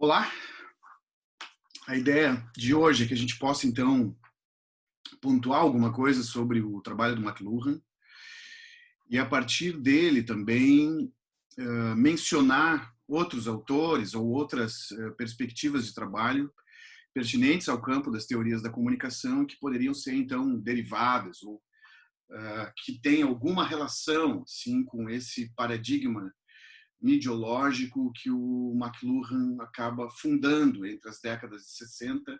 Olá, a ideia de hoje é que a gente possa então pontuar alguma coisa sobre o trabalho do McLuhan e a partir dele também mencionar outros autores ou outras perspectivas de trabalho pertinentes ao campo das teorias da comunicação que poderiam ser então derivadas ou que têm alguma relação sim com esse paradigma ideológico que o McLuhan acaba fundando entre as décadas de 60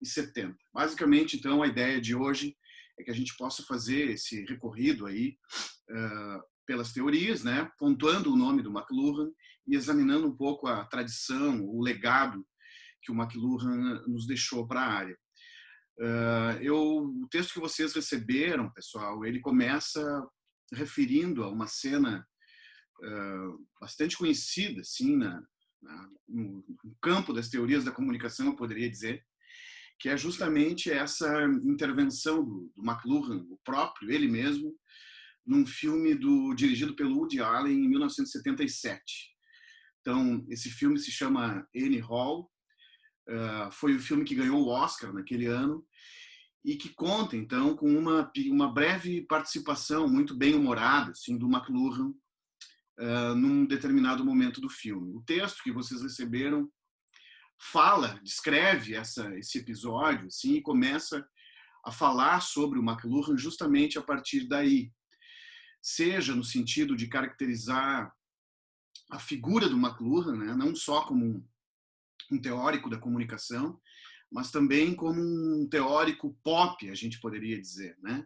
e 70. Basicamente, então, a ideia de hoje é que a gente possa fazer esse recorrido aí pelas teorias, né, pontuando o nome do McLuhan e examinando um pouco a tradição, o legado que o McLuhan nos deixou para a área. O texto que vocês receberam, pessoal, ele começa referindo a uma cena bastante conhecida, assim, no campo das teorias da comunicação, eu poderia dizer, que é justamente essa intervenção do McLuhan, o próprio, ele mesmo, num filme dirigido pelo Woody Allen em 1977. Então, esse filme se chama Annie Hall, foi o filme que ganhou o Oscar naquele ano e que conta, então, com uma breve participação muito bem humorada assim, do McLuhan num determinado momento do filme. O texto que vocês receberam descreve esse episódio assim, e começa a falar sobre o McLuhan justamente a partir daí, seja no sentido de caracterizar a figura do McLuhan, né, não só como um teórico da comunicação, mas também como um teórico pop, a gente poderia dizer, né?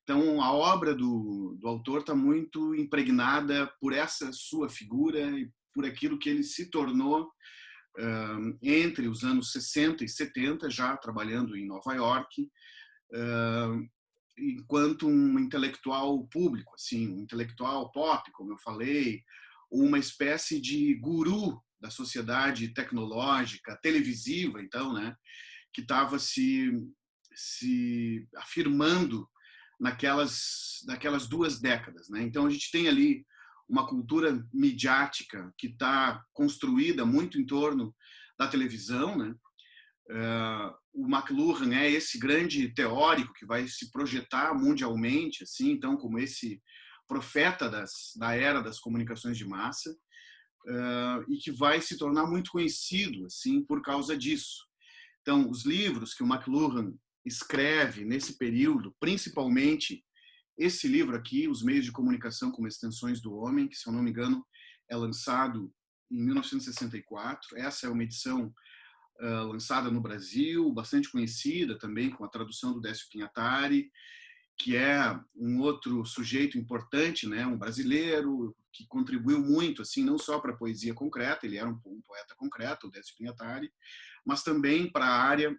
Então, a obra do autor está muito impregnada por essa sua figura e por aquilo que ele se tornou entre os anos 60 e 70, já trabalhando em Nova York, enquanto um intelectual público, assim, um intelectual pop, como eu falei, uma espécie de guru da sociedade tecnológica, televisiva, então, né, que estava se afirmando naquelas duas décadas, né? Então a gente tem ali uma cultura midiática que está construída muito em torno da televisão, né? O McLuhan é esse grande teórico que vai se projetar mundialmente, assim, então como esse profeta da era das comunicações de massa, e que vai se tornar muito conhecido, assim, por causa disso. Então, os livros que o McLuhan escreve nesse período, principalmente esse livro aqui, Os Meios de Comunicação como Extensões do Homem, que, se eu não me engano, é lançado em 1964. Essa é uma edição lançada no Brasil, bastante conhecida também, com a tradução do Décio Pinhatari, que é um outro sujeito importante, né, um brasileiro que contribuiu muito, assim, não só para a poesia concreta, ele era um poeta concreto, o Décio Pinhatari, mas também para a área,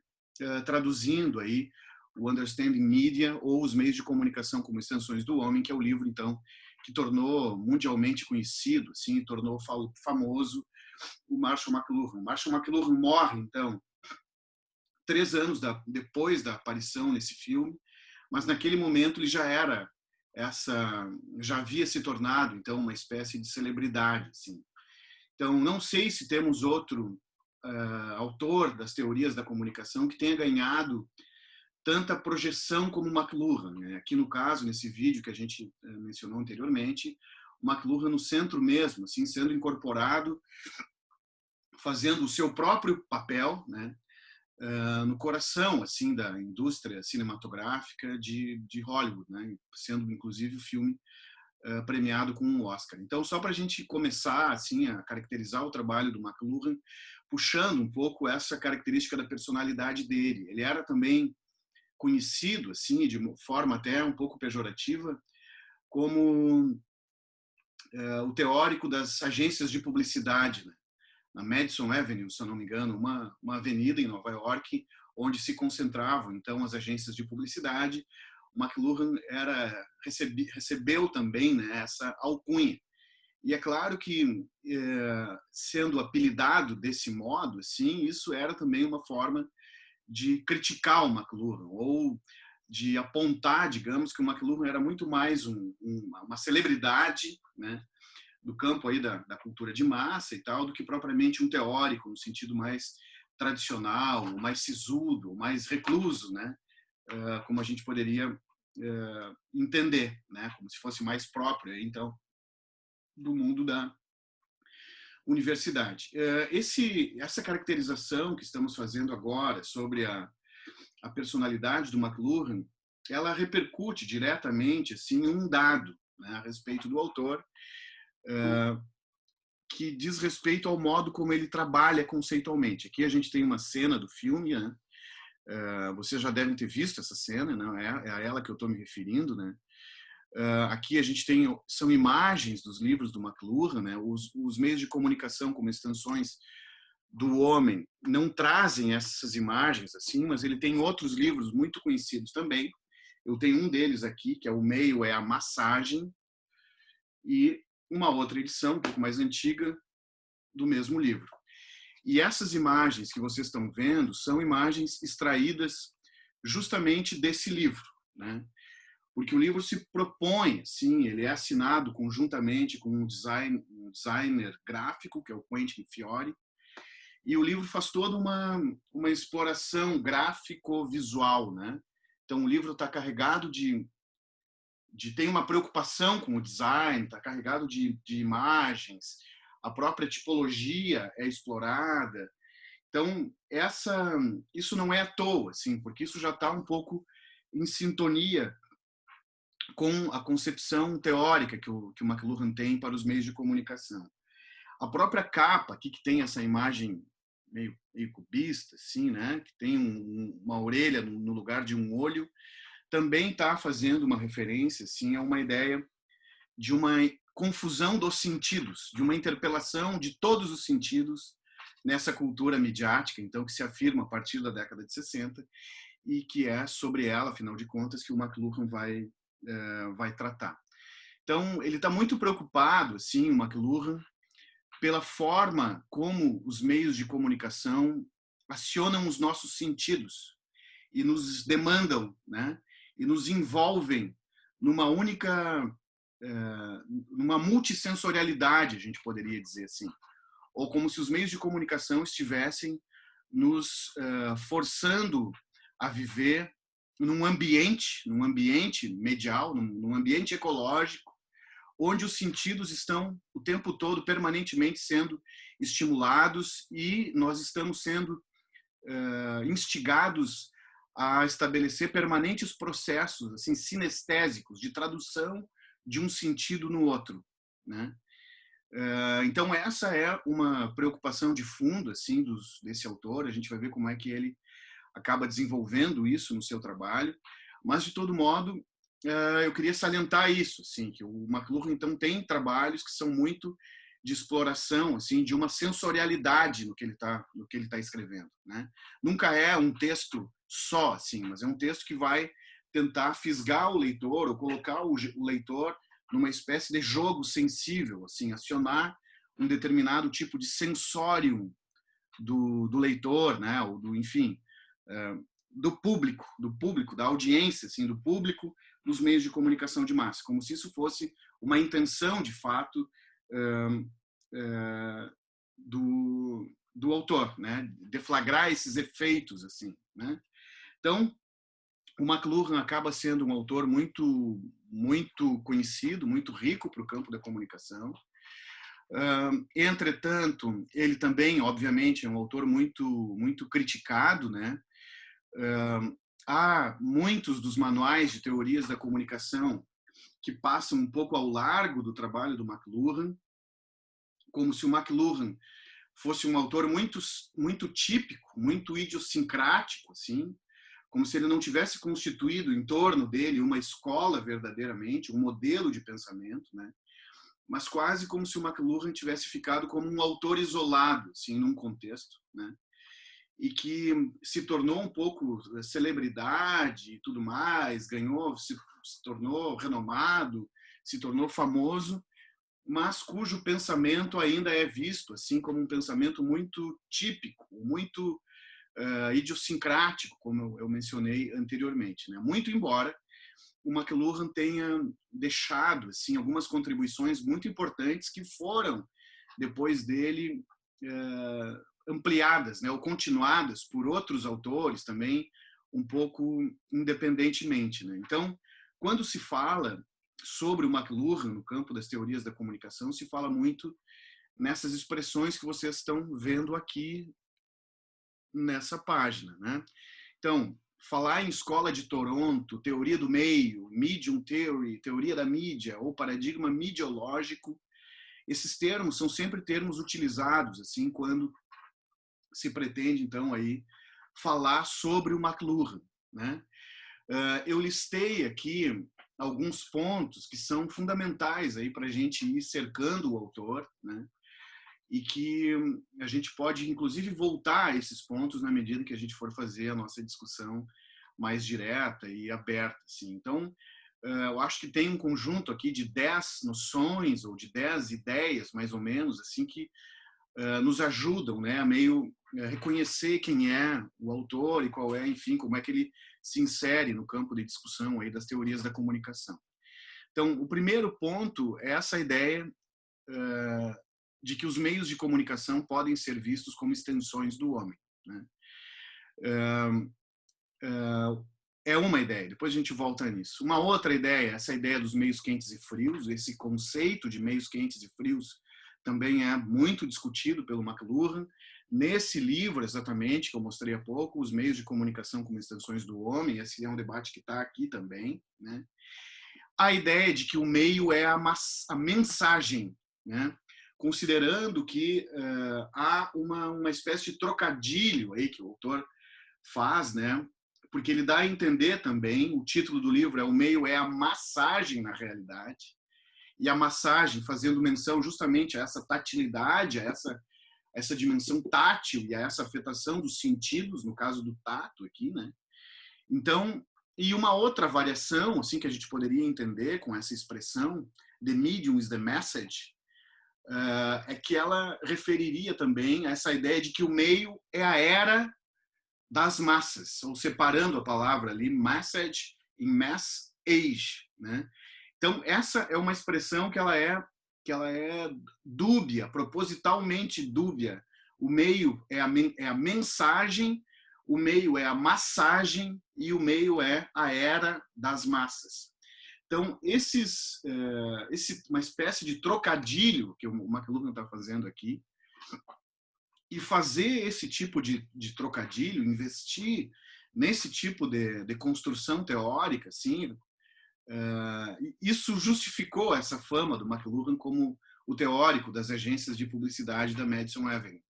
traduzindo aí o Understanding Media ou os meios de comunicação como extensões do homem, que é o livro, então, que tornou mundialmente conhecido, assim, tornou famoso o Marshall McLuhan. Marshall McLuhan morre, então, 3 anos depois da aparição nesse filme, mas naquele momento ele já havia se tornado, então, uma espécie de celebridade, assim. Então, não sei se temos outro autor das teorias da comunicação que tenha ganhado tanta projeção como McLuhan, né? Aqui no caso, nesse vídeo que a gente mencionou anteriormente, o McLuhan no centro mesmo, assim, sendo incorporado, fazendo o seu próprio papel, né? No coração assim da indústria cinematográfica de Hollywood, né? Sendo inclusive o filme premiado com um Oscar. Então, só para a gente começar assim a caracterizar o trabalho do McLuhan, puxando um pouco essa característica da personalidade dele. Ele era também conhecido assim de uma forma até um pouco pejorativa como o teórico das agências de publicidade, né? Na Madison Avenue, se eu não me engano, uma avenida em Nova York onde se concentravam então as agências de publicidade. O McLuhan recebeu também, né, essa alcunha. E é claro que, sendo apelidado desse modo, assim, isso era também uma forma de criticar o McLuhan, ou de apontar, digamos, que o McLuhan era muito mais uma celebridade, né, do campo aí da cultura de massa e tal, do que propriamente um teórico, no sentido mais tradicional, mais sisudo, mais recluso, né? Como a gente poderia entender, né? Como se fosse mais próprio, então, do mundo da universidade. Essa caracterização que estamos fazendo agora sobre a personalidade do McLuhan, ela repercute diretamente assim, em um dado, né, a respeito do autor, que diz respeito ao modo como ele trabalha conceitualmente. Aqui a gente tem uma cena do filme, né? Vocês já devem ter visto essa cena, não é a ela que eu estou me referindo, né? Aqui a gente tem são imagens dos livros do McLuhan, né? Os meios de comunicação como extensões do homem não trazem essas imagens assim, mas ele tem outros livros muito conhecidos também. Eu tenho um deles aqui, que é O Meio é a Massagem, e uma outra edição, um pouco mais antiga, do mesmo livro. E essas imagens que vocês estão vendo são imagens extraídas justamente desse livro, né? Porque o livro se propõe, sim, ele é assinado conjuntamente com um designer gráfico, que é o Quentin Fiore, e o livro faz toda uma exploração gráfico-visual, né? Então, o livro está carregado tem uma preocupação com o design, está carregado de imagens, a própria tipologia é explorada. Então, isso não é à toa, assim, porque isso já está um pouco em sintonia com a concepção teórica que o McLuhan tem para os meios de comunicação. A própria capa, aqui que tem essa imagem meio cubista, assim, né, que tem uma orelha no lugar de um olho, também está fazendo uma referência assim, a uma ideia de uma confusão dos sentidos, de uma interpelação de todos os sentidos nessa cultura midiática, então, que se afirma a partir da década de 60 e que é sobre ela, afinal de contas, que o McLuhan vai tratar. Então, ele está muito preocupado, assim, o McLuhan, pela forma como os meios de comunicação acionam os nossos sentidos e nos demandam, né? E nos envolvem numa única, numa multissensorialidade, a gente poderia dizer assim, ou como se os meios de comunicação estivessem nos forçando a viver num ambiente medial, num ambiente ecológico, onde os sentidos estão o tempo todo permanentemente sendo estimulados e nós estamos sendo instigados a estabelecer permanentes processos assim sinestésicos de tradução de um sentido no outro, né? Então essa é uma preocupação de fundo assim desse autor. A gente vai ver como é que ele acaba desenvolvendo isso no seu trabalho, mas de todo modo eu queria salientar isso, assim, que o McLuhan então tem trabalhos que são muito de exploração, assim, de uma sensorialidade no que ele está escrevendo, né? Nunca é um texto só, assim, mas é um texto que vai tentar fisgar o leitor ou colocar o leitor numa espécie de jogo sensível, assim, acionar um determinado tipo de sensorium do leitor, né? Ou enfim, do público, da audiência, assim, do público nos meios de comunicação de massa, como se isso fosse uma intenção, de fato, do autor, né? Deflagrar esses efeitos, assim, né? Então, o McLuhan acaba sendo um autor muito conhecido, muito rico para o campo da comunicação. Entretanto, ele também, obviamente, é um autor muito criticado, né? Há muitos dos manuais de teorias da comunicação que passam um pouco ao largo do trabalho do McLuhan, como se o McLuhan fosse um autor muito típico, muito idiosincrático, assim, como se ele não tivesse constituído em torno dele uma escola verdadeiramente, um modelo de pensamento, né? Mas quase como se o McLuhan tivesse ficado como um autor isolado, assim, num contexto, né? E que se tornou um pouco celebridade e tudo mais, se tornou renomado, se tornou famoso, mas cujo pensamento ainda é visto assim como um pensamento muito típico, muito idiosincrático, como eu mencionei anteriormente, né? Muito embora o McLuhan tenha deixado assim algumas contribuições muito importantes que foram depois dele ampliadas, né, ou continuadas por outros autores também um pouco independentemente, né? Então, quando se fala sobre o McLuhan no campo das teorias da comunicação, se fala muito nessas expressões que vocês estão vendo aqui nessa página, né? Então, falar em escola de Toronto, teoria do meio, medium theory, teoria da mídia ou paradigma mediológico, esses termos são sempre termos utilizados assim quando se pretende então aí falar sobre o McLuhan, né? Eu listei aqui alguns pontos que são fundamentais aí para a gente ir cercando o autor, né? E que a gente pode, inclusive, voltar a esses pontos na medida que a gente for fazer a nossa discussão mais direta e aberta. Assim. Então, eu acho que tem um conjunto aqui de 10 noções ou de 10 ideias, mais ou menos, assim que nos ajudam, né, a meio reconhecer quem é o autor e qual é, enfim, como é que ele se insere no campo de discussão aí das teorias da comunicação. Então, o primeiro ponto é essa ideia de que os meios de comunicação podem ser vistos como extensões do homem, né? É uma ideia, depois a gente volta nisso. Uma outra ideia, essa ideia dos meios quentes e frios, esse conceito de meios quentes e frios também é muito discutido pelo McLuhan. Nesse livro, exatamente, que eu mostrei há pouco, Os Meios de Comunicação como Extensões do Homem, esse é um debate que está aqui também, né? A ideia de que o meio é a mensagem, né? Considerando que há uma espécie de trocadilho aí que o autor faz, né? Porque ele dá a entender também, o título do livro é O Meio é a Massagem na Realidade, e a massagem fazendo menção justamente a essa tatilidade, a essa dimensão tátil e a essa afetação dos sentidos, no caso do tato aqui, né? Então, e uma outra variação, assim, que a gente poderia entender com essa expressão, the medium is the message, é que ela referiria também a essa ideia de que o meio é a era das massas, ou separando a palavra ali, message em mass age, né? Então, essa é uma expressão que ela é dúbia, propositalmente dúbia. O meio é a mensagem, o meio é a massagem e o meio é a era das massas. Então, uma espécie de trocadilho que o McLuhan está fazendo aqui, e fazer esse tipo de trocadilho, investir nesse tipo de construção teórica, assim, isso justificou essa fama do McLuhan como o teórico das agências de publicidade da Madison Avenue.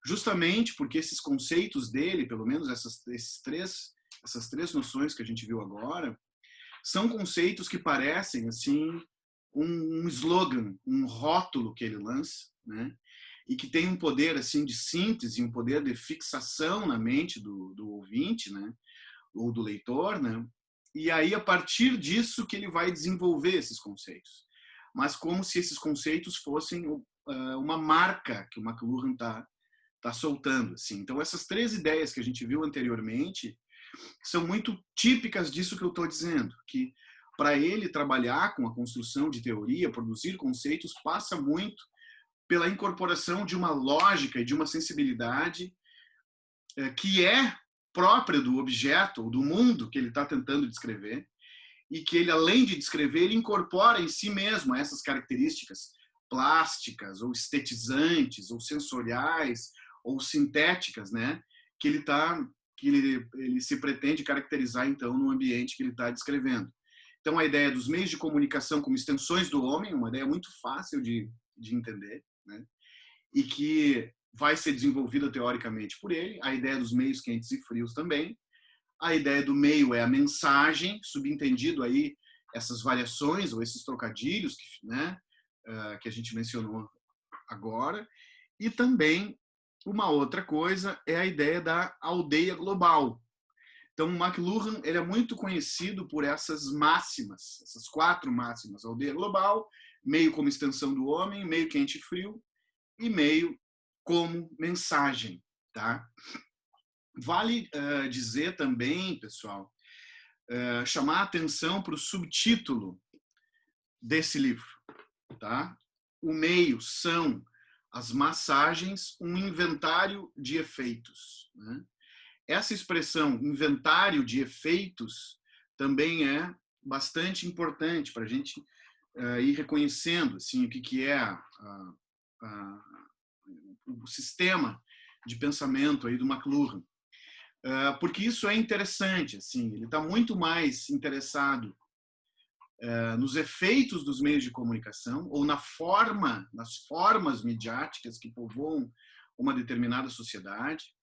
Justamente porque esses conceitos dele, pelo menos essas três noções que a gente viu agora, são conceitos que parecem assim um slogan, um rótulo que ele lança, né? E que tem um poder assim de síntese, um poder de fixação na mente do ouvinte, né? Ou do leitor, né? E aí a partir disso que ele vai desenvolver esses conceitos, mas como se esses conceitos fossem uma marca que o McLuhan tá soltando, assim. Então essas três ideias que a gente viu anteriormente são muito típicas disso que eu estou dizendo, que para ele trabalhar com a construção de teoria, produzir conceitos, passa muito pela incorporação de uma lógica e de uma sensibilidade que é própria do objeto, ou do mundo que ele está tentando descrever, e que ele, além de descrever, ele incorpora em si mesmo essas características plásticas, ou estetizantes, ou sensoriais, ou sintéticas, né? Que ele se pretende caracterizar, então, no ambiente que ele está descrevendo. Então, a ideia dos meios de comunicação como extensões do homem, uma ideia muito fácil de entender, né? E que vai ser desenvolvida teoricamente por ele. A ideia dos meios quentes e frios também. A ideia do meio é a mensagem, subentendido aí essas variações ou esses trocadilhos né, que a gente mencionou agora. E também uma outra coisa é a ideia da aldeia global. Então, o McLuhan ele é muito conhecido por essas máximas, essas 4 máximas: aldeia global, meio como extensão do homem, meio quente e frio, e meio como mensagem, tá? Vale dizer também, pessoal, chamar a atenção para o subtítulo desse livro, tá? O meio são as massagens, um inventário de efeitos, né? Essa expressão, inventário de efeitos, também é bastante importante para a gente ir reconhecendo assim, o que é o sistema de pensamento aí do McLuhan. Porque isso é interessante, assim, ele está muito mais interessado nos efeitos dos meios de comunicação ou nas formas midiáticas que povoam uma determinada sociedade,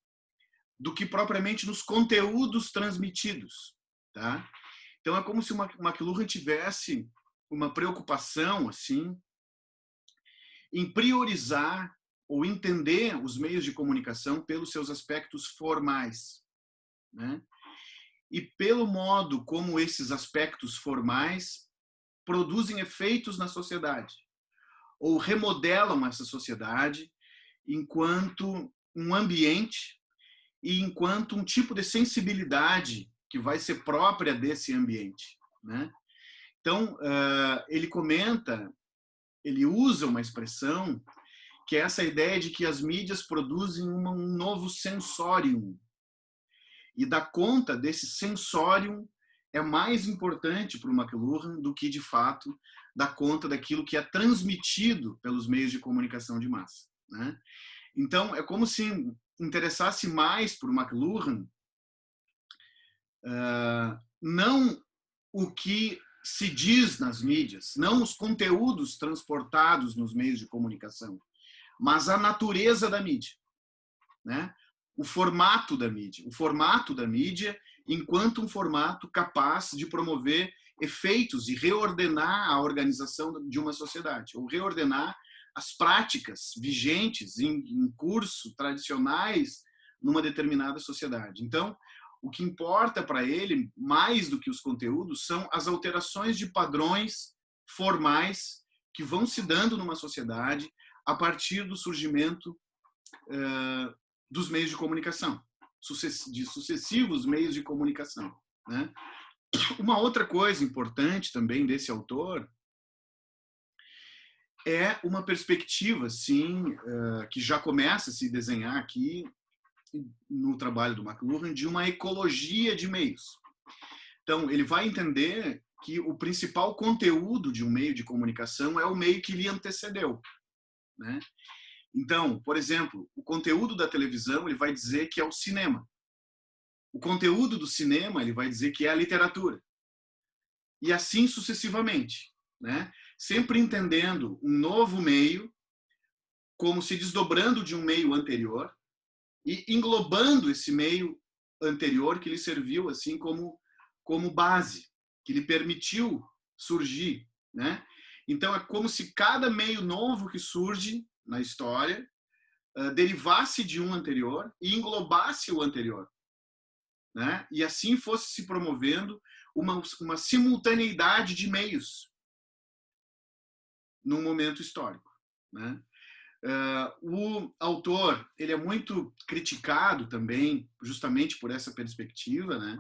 do que propriamente nos conteúdos transmitidos, tá? Então é como se o McLuhan tivesse uma preocupação assim em priorizar ou entender os meios de comunicação pelos seus aspectos formais, né? E pelo modo como esses aspectos formais produzem efeitos na sociedade ou remodelam essa sociedade enquanto um ambiente e enquanto um tipo de sensibilidade que vai ser própria desse ambiente, né? Então, ele comenta, ele usa uma expressão que é essa ideia de que as mídias produzem um novo sensorium. E dar conta desse sensorium é mais importante para o McLuhan do que, de fato, dar conta daquilo que é transmitido pelos meios de comunicação de massa, né? Então, é como se interessasse mais para o McLuhan não o que se diz nas mídias, não os conteúdos transportados nos meios de comunicação, mas a natureza da mídia, né? O formato da mídia enquanto um formato capaz de promover efeitos e reordenar a organização de uma sociedade, ou reordenar as práticas vigentes em curso, tradicionais, numa determinada sociedade. Então, o que importa para ele, mais do que os conteúdos, são as alterações de padrões formais que vão se dando numa sociedade a partir do surgimento dos meios de comunicação, de sucessivos meios de comunicação, né? Uma outra coisa importante também desse autor é uma perspectiva, sim, que já começa a se desenhar aqui no trabalho do McLuhan, de uma ecologia de meios. Então, ele vai entender que o principal conteúdo de um meio de comunicação é o meio que lhe antecedeu, né? Então, por exemplo, o conteúdo da televisão ele vai dizer que é o cinema. O conteúdo do cinema ele vai dizer que é a literatura. E assim sucessivamente, né? Sempre entendendo um novo meio como se desdobrando de um meio anterior e englobando esse meio anterior que lhe serviu assim como base, que lhe permitiu surgir, né? Então é como se cada meio novo que surge na história derivasse de um anterior e englobasse o anterior, né? E assim fosse se promovendo uma simultaneidade de meios num momento histórico, né? O autor ele é muito criticado também justamente por essa perspectiva, né?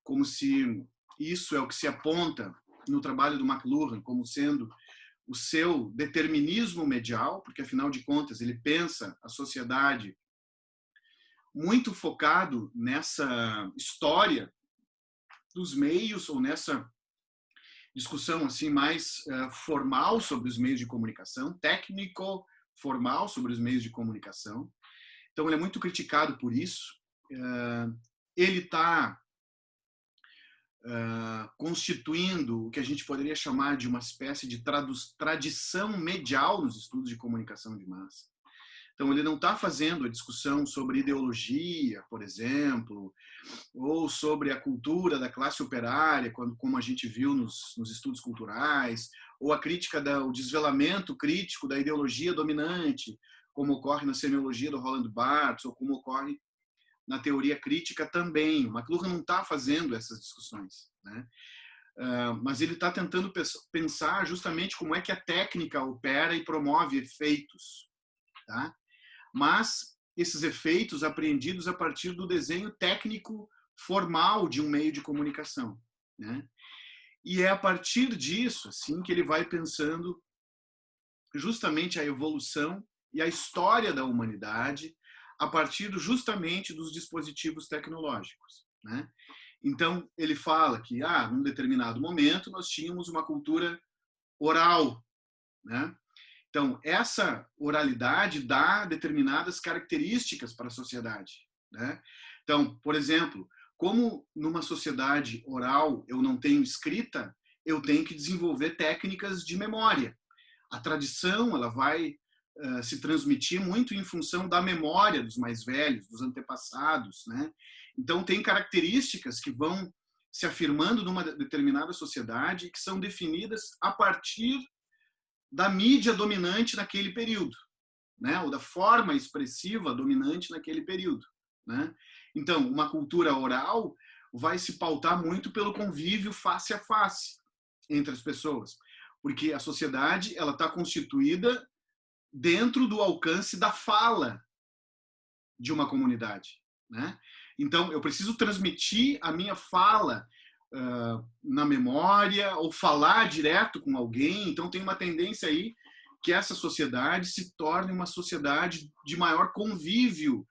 Como se isso é o que se aponta no trabalho do McLuhan como sendo o seu determinismo medial, porque afinal de contas ele pensa a sociedade muito focado nessa história dos meios ou nessa discussão assim mais formal sobre os meios de comunicação, técnico formal sobre os meios de comunicação. Então ele é muito criticado por isso. Ele está constituindo o que a gente poderia chamar de uma espécie de tradição medial nos estudos de comunicação de massa. Então, ele não está fazendo a discussão sobre ideologia, por exemplo, ou sobre a cultura da classe operária, como a gente viu nos estudos culturais, ou a crítica o desvelamento crítico da ideologia dominante, como ocorre na semiologia do Roland Barthes, ou como ocorre na teoria crítica também. O McLuhan não está fazendo essas discussões, né? Mas ele está tentando pensar justamente como é que a técnica opera e promove efeitos, tá? Mas esses efeitos apreendidos a partir do desenho técnico formal de um meio de comunicação, né? E é a partir disso, assim, que ele vai pensando justamente a evolução e a história da humanidade a partir justamente dos dispositivos tecnológicos, né? Então, ele fala que, num determinado momento, nós tínhamos uma cultura oral, né? Então, essa oralidade dá determinadas características para a sociedade, né? Então, por exemplo, como numa sociedade oral eu não tenho escrita, eu tenho que desenvolver técnicas de memória. A tradição, ela vai se transmitir muito em função da memória dos mais velhos, dos antepassados, né? Então, tem características que vão se afirmando numa determinada sociedade que são definidas a partir da mídia dominante naquele período, né? Ou da forma expressiva dominante naquele período, né? Então, uma cultura oral vai se pautar muito pelo convívio face a face entre as pessoas, porque a sociedade ela está constituída dentro do alcance da fala de uma comunidade, né? Então, eu preciso transmitir a minha fala na memória ou falar direto com alguém. Então, tem uma tendência aí que essa sociedade se torne uma sociedade de maior convívio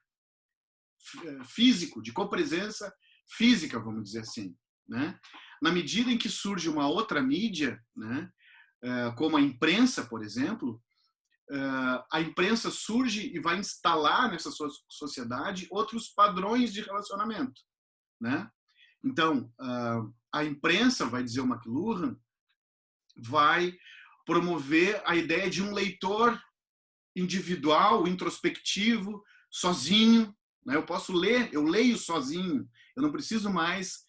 físico, de copresença física, vamos dizer assim, né? Na medida em que surge uma outra mídia, né, como a imprensa, por exemplo, a imprensa surge e vai instalar nessa sociedade outros padrões de relacionamento, né? Então, a imprensa, vai dizer o McLuhan, vai promover a ideia de um leitor individual, introspectivo, sozinho, né? Eu posso ler, eu leio sozinho, eu não preciso mais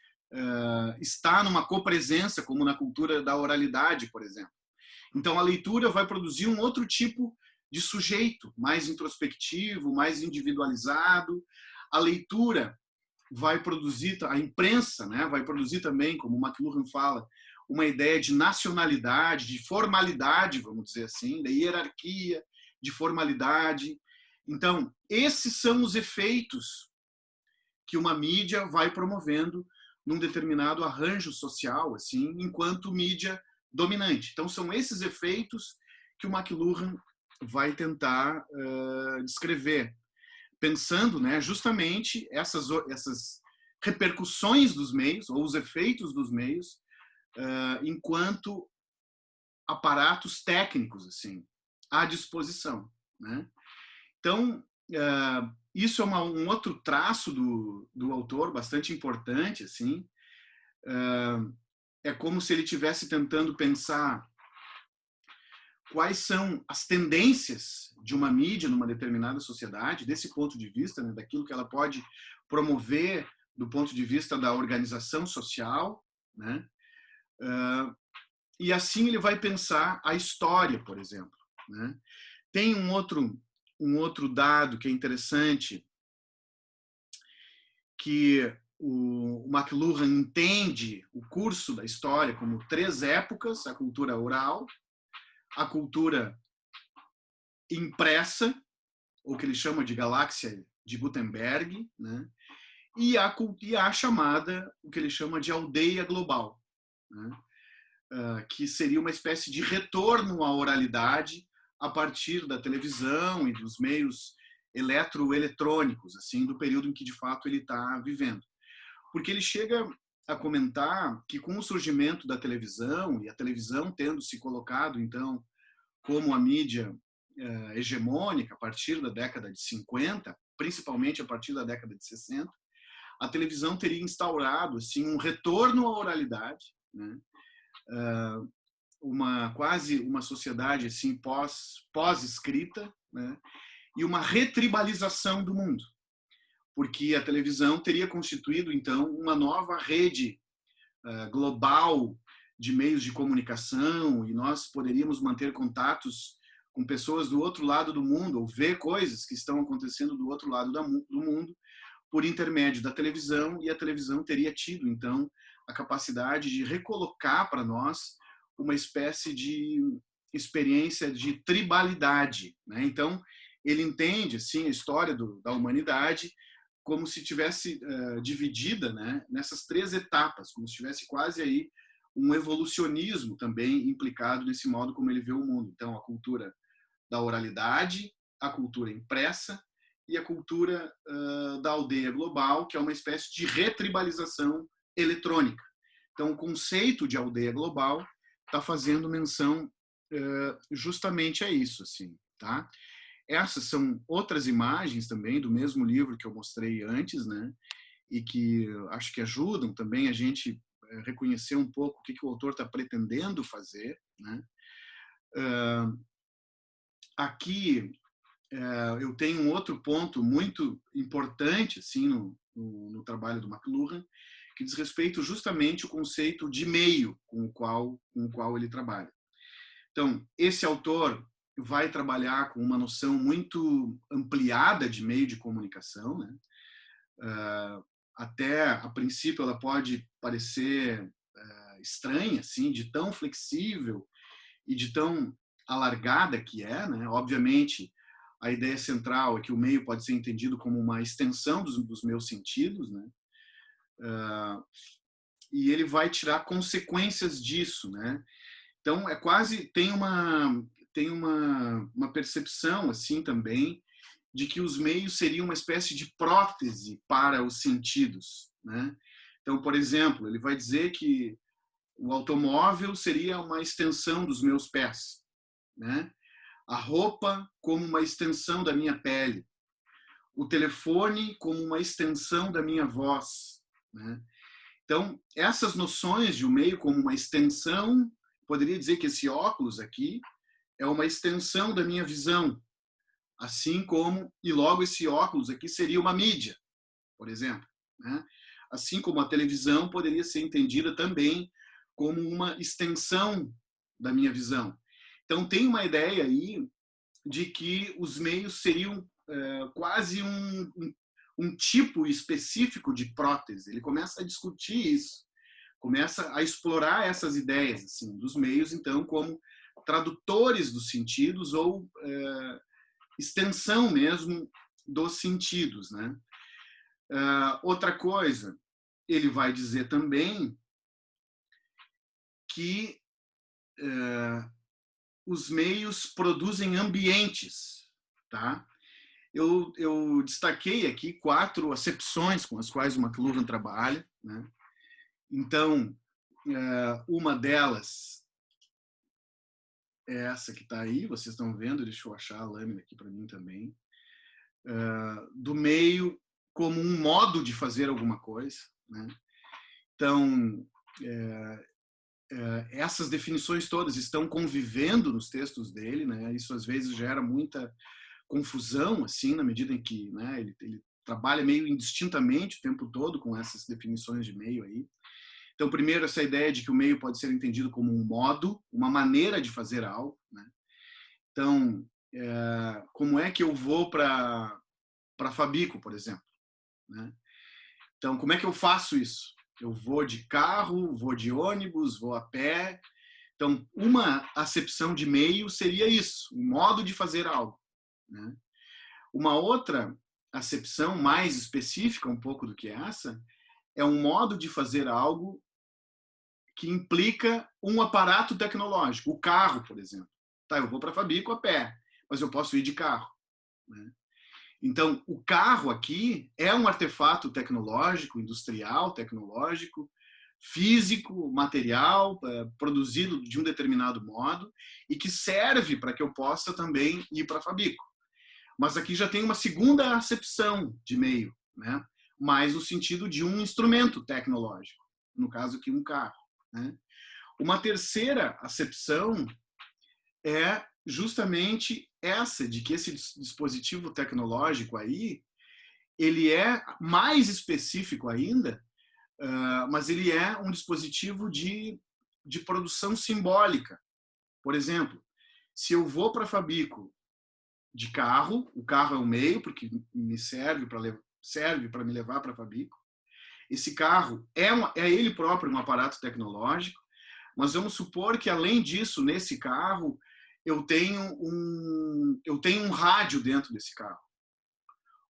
estar numa copresença, como na cultura da oralidade, por exemplo. Então, a leitura vai produzir um outro tipo de sujeito, mais introspectivo, mais individualizado. A leitura vai produzir, a imprensa, né, vai produzir também, como o McLuhan fala, uma ideia de nacionalidade, de formalidade, vamos dizer assim, da hierarquia, de formalidade. Então, esses são os efeitos que uma mídia vai promovendo num determinado arranjo social, assim, enquanto mídia dominante. Então, são esses efeitos que o McLuhan vai tentar descrever, pensando, né, justamente essas repercussões dos meios, ou os efeitos dos meios, enquanto aparatos técnicos, assim, à disposição, né? Então, isso é um outro traço do autor, bastante importante, assim. É como se ele estivesse tentando pensar quais são as tendências de uma mídia numa determinada sociedade, desse ponto de vista, né, daquilo que ela pode promover do ponto de vista da organização social, né? E assim ele vai pensar a história, por exemplo, né? Tem um outro dado que é interessante, que o McLuhan entende o curso da história como 3 épocas: a cultura oral, a cultura impressa, ou que ele chama de galáxia de Gutenberg, né? E a chamada, o que ele chama de aldeia global, né? Que seria uma espécie de retorno à oralidade a partir da televisão e dos meios eletroeletrônicos, assim, do período em que de fato ele está vivendo. Porque ele chega a comentar que com o surgimento da televisão, e a televisão tendo se colocado então como a mídia hegemônica a partir da década de 50, principalmente a partir da década de 60, a televisão teria instaurado assim um retorno à oralidade, né? Quase uma sociedade assim pós-escrita, né? E uma retribalização do mundo, porque a televisão teria constituído então uma nova rede global de meios de comunicação, e nós poderíamos manter contatos com pessoas do outro lado do mundo, ou ver coisas que estão acontecendo do outro lado do mundo por intermédio da televisão, e a televisão teria tido então a capacidade de recolocar para nós uma espécie de experiência de tribalidade, né? Então ele entende assim a história da humanidade como se tivesse dividida, né, nessas 3 etapas, como se tivesse quase aí um evolucionismo também implicado nesse modo como ele vê o mundo. Então, a cultura da oralidade, a cultura impressa e a cultura da aldeia global, que é uma espécie de retribalização eletrônica. Então, o conceito de aldeia global está fazendo menção justamente a isso, assim, tá? Essas são outras imagens também do mesmo livro que eu mostrei antes, né? E que acho que ajudam também a gente reconhecer um pouco o que o autor está pretendendo fazer, né? Aqui eu tenho um outro ponto muito importante assim no trabalho do McLuhan, que diz respeito justamente ao conceito de meio com o qual ele trabalha. Então, esse autor vai trabalhar com uma noção muito ampliada de meio de comunicação, né? Até a princípio ela pode parecer estranha, assim, de tão flexível e de tão alargada que é, né? Obviamente, a ideia central é que o meio pode ser entendido como uma extensão dos meus sentidos, né? E ele vai tirar consequências disso, né? Então é quase tem uma percepção assim também de que os meios seriam uma espécie de prótese para os sentidos, né? Então, por exemplo, ele vai dizer que o automóvel seria uma extensão dos meus pés, né? A roupa como uma extensão da minha pele, o telefone como uma extensão da minha voz, né? Então, essas noções de um meio como uma extensão, poderia dizer que esse óculos aqui é uma extensão da minha visão, assim como, e logo esse óculos aqui seria uma mídia, por exemplo, né? Assim como a televisão poderia ser entendida também como uma extensão da minha visão. Então, tem uma ideia aí de que os meios seriam quase um tipo específico de prótese. Ele começa a discutir isso, começa a explorar essas ideias assim, dos meios, então, como tradutores dos sentidos ou extensão mesmo dos sentidos, né? Outra coisa, ele vai dizer também que os meios produzem ambientes, tá? Eu destaquei aqui 4 acepções com as quais o McLuhan trabalha, né? Então, uma delas é essa que está aí, vocês estão vendo, deixa eu achar a lâmina aqui para mim também, do meio como um modo de fazer alguma coisa, né? Então, essas definições todas estão convivendo nos textos dele, né? Isso às vezes gera muita confusão, assim, na medida em que, né, ele trabalha meio indistintamente o tempo todo com essas definições de meio aí. Então, primeiro, essa ideia de que o meio pode ser entendido como um modo, uma maneira de fazer algo, né? Então, como é que eu vou para Fabico, por exemplo, né? Então, como é que eu faço isso? Eu vou de carro, vou de ônibus, vou a pé. Então, uma acepção de meio seria isso, um modo de fazer algo, né? Uma outra acepção mais específica, um pouco do que essa, é um modo de fazer algo que implica um aparato tecnológico. O carro, por exemplo. Tá, eu vou para Fabico a pé, mas eu posso ir de carro, né? Então, o carro aqui é um artefato tecnológico, industrial, tecnológico, físico, material, produzido de um determinado modo e que serve para que eu possa também ir para Fabico. Mas aqui já tem uma segunda acepção de meio, né? Mais no sentido de um instrumento tecnológico, no caso aqui um carro, né? Uma terceira acepção é justamente essa, de que esse dispositivo tecnológico aí, ele é mais específico ainda, mas ele é um dispositivo de produção simbólica. Por exemplo, se eu vou para Fabico de carro, o carro é o meio, porque me serve para me levar para Fabico. Esse carro é ele próprio um aparato tecnológico, mas vamos supor que, além disso, nesse carro, eu tenho um rádio dentro desse carro.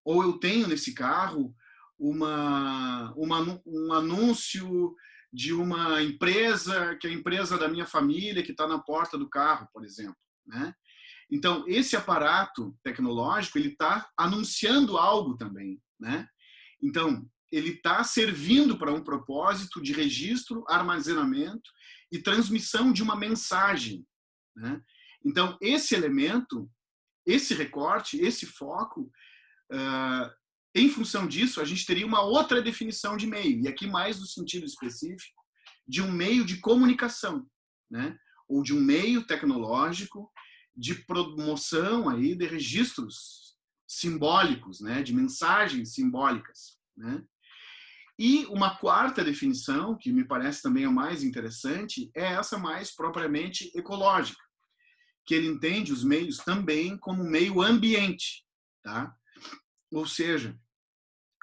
Ou eu tenho nesse carro um anúncio de uma empresa, que é a empresa da minha família, que está na porta do carro, por exemplo, né? Então, esse aparato tecnológico, ele está anunciando algo também, né? Então, ele está servindo para um propósito de registro, armazenamento e transmissão de uma mensagem, né? Então, esse elemento, esse recorte, esse foco, em função disso, a gente teria uma outra definição de meio, e aqui mais no sentido específico de um meio de comunicação, né? Ou de um meio tecnológico de promoção aí de registros simbólicos, né? De mensagens simbólicas, né? E uma quarta definição, que me parece também a mais interessante, é essa mais propriamente ecológica, que ele entende os meios também como meio ambiente, tá? Ou seja,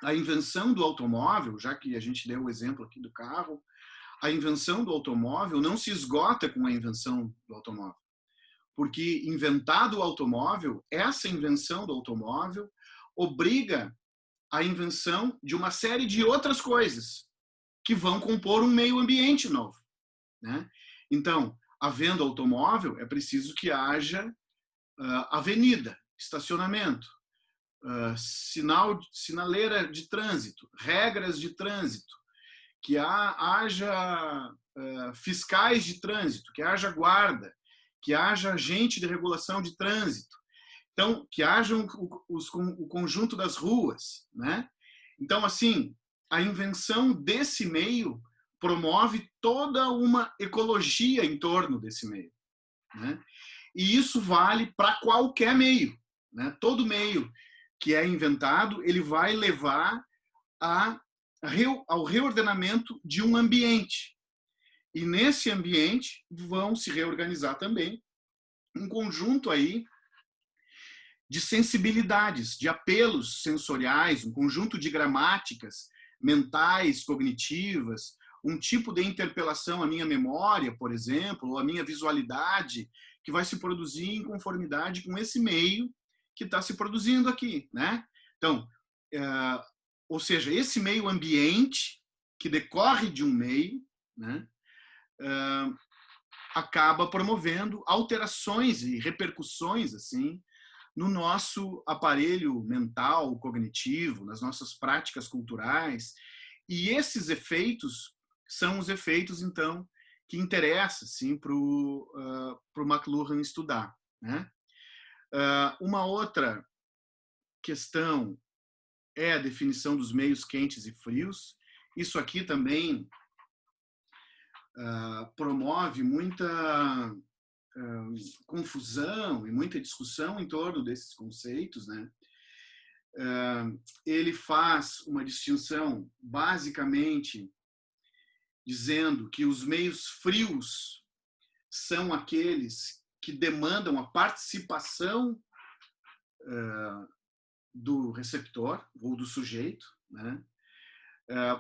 a invenção do automóvel, já que a gente deu o exemplo aqui do carro, a invenção do automóvel não se esgota com a invenção do automóvel. Porque inventado o automóvel, essa invenção do automóvel obriga a invenção de uma série de outras coisas que vão compor um meio ambiente novo, né? Então, havendo automóvel, é preciso que haja avenida, estacionamento, sinaleira de trânsito, regras de trânsito, que haja fiscais de trânsito, que haja guarda, que haja agente de regulação de trânsito, então que haja o conjunto das ruas, né? Então, assim, a invenção desse meio promove toda uma ecologia em torno desse meio, né? E isso vale para qualquer meio, né? Todo meio que é inventado, ele vai levar ao reordenamento de um ambiente. E nesse ambiente vão se reorganizar também um conjunto aí de sensibilidades, de apelos sensoriais, um conjunto de gramáticas mentais, cognitivas, um tipo de interpelação à minha memória, por exemplo, ou à minha visualidade, que vai se produzir em conformidade com esse meio que está se produzindo aqui, né? Então, ou seja, esse meio ambiente que decorre de um meio, né, acaba promovendo alterações e repercussões assim no nosso aparelho mental, cognitivo, nas nossas práticas culturais. E esses efeitos são os efeitos, então, que interessam assim, para o McLuhan estudar, né? Uma outra questão é a definição dos meios quentes e frios. Isso aqui também promove muita confusão e muita discussão em torno desses conceitos, né? Ele faz uma distinção basicamente dizendo que os meios frios são aqueles que demandam a participação do receptor ou do sujeito, né?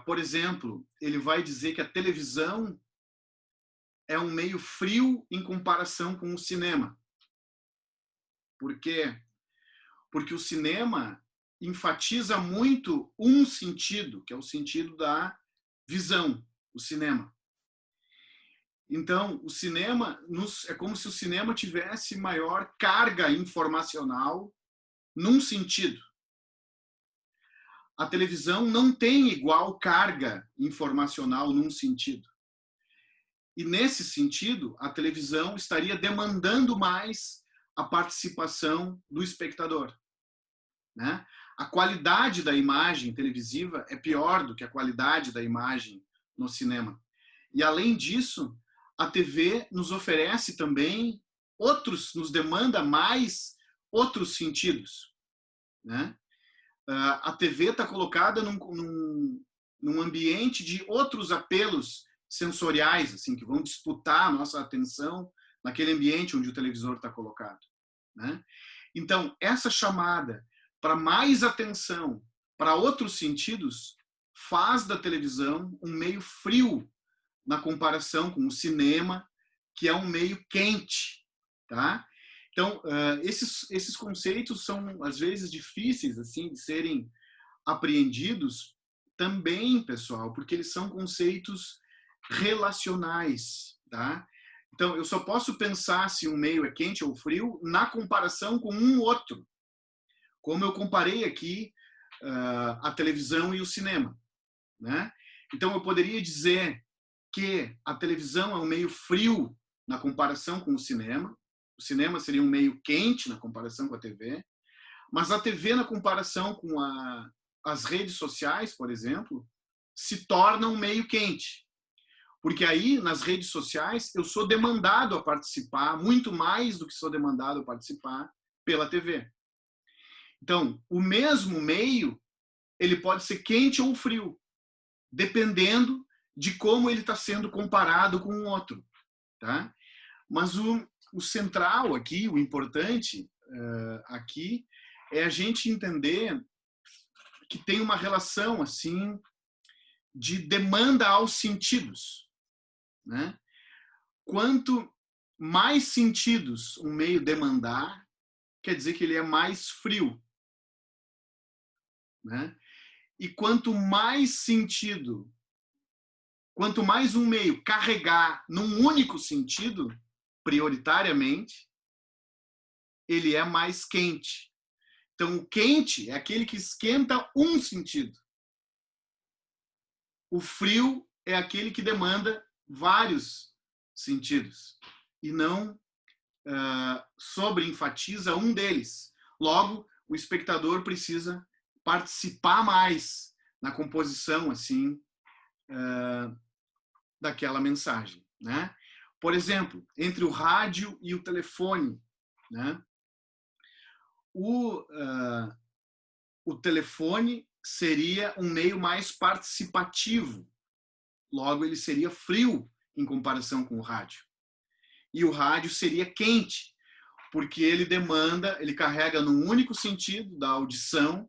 Por exemplo, ele vai dizer que a televisão é um meio frio em comparação com o cinema. Por quê? Porque o cinema enfatiza muito um sentido, que é o sentido da visão, o cinema. Então, o cinema é como se o cinema tivesse maior carga informacional num sentido. A televisão não tem igual carga informacional num sentido. E, nesse sentido, a televisão estaria demandando mais a participação do espectador, né? A qualidade da imagem televisiva é pior do que a qualidade da imagem no cinema. E, além disso, a TV nos oferece também nos demanda mais outros sentidos, né? A TV está colocada num ambiente de outros apelos sensoriais, assim, que vão disputar a nossa atenção naquele ambiente onde o televisor está colocado, né? Então, essa chamada para mais atenção para outros sentidos faz da televisão um meio frio na comparação com o cinema, que é um meio quente, tá? Então, esses conceitos são, às vezes, difíceis assim de serem apreendidos também, pessoal, porque eles são conceitos relacionais, tá? Então, eu só posso pensar se um meio é quente ou frio na comparação com um outro. Como eu comparei aqui a televisão e o cinema, né? Então, eu poderia dizer que a televisão é um meio frio na comparação com o cinema seria um meio quente na comparação com a TV, mas a TV, na comparação com as redes sociais, por exemplo, se torna um meio quente. Porque aí, nas redes sociais, eu sou demandado a participar, muito mais do que sou demandado a participar pela TV. Então, o mesmo meio, ele pode ser quente ou frio, dependendo de como ele está sendo comparado com o outro. Tá? Mas o central aqui, o importante aqui, é a gente entender que tem uma relação assim de demanda aos sentidos, né? Quanto mais sentidos um meio demandar, quer dizer que ele é mais frio, né? E quanto mais sentido, quanto mais um meio carregar num único sentido, prioritariamente, ele é mais quente. Então, o quente é aquele que esquenta um sentido. O frio é aquele que demanda vários sentidos e não sobreenfatiza um deles. Logo, o espectador precisa participar mais na composição assim daquela mensagem, né? Por exemplo, entre o rádio e o telefone, né? O telefone seria um meio mais participativo, logo ele seria frio em comparação com o rádio. E o rádio seria quente, porque ele carrega num único sentido da audição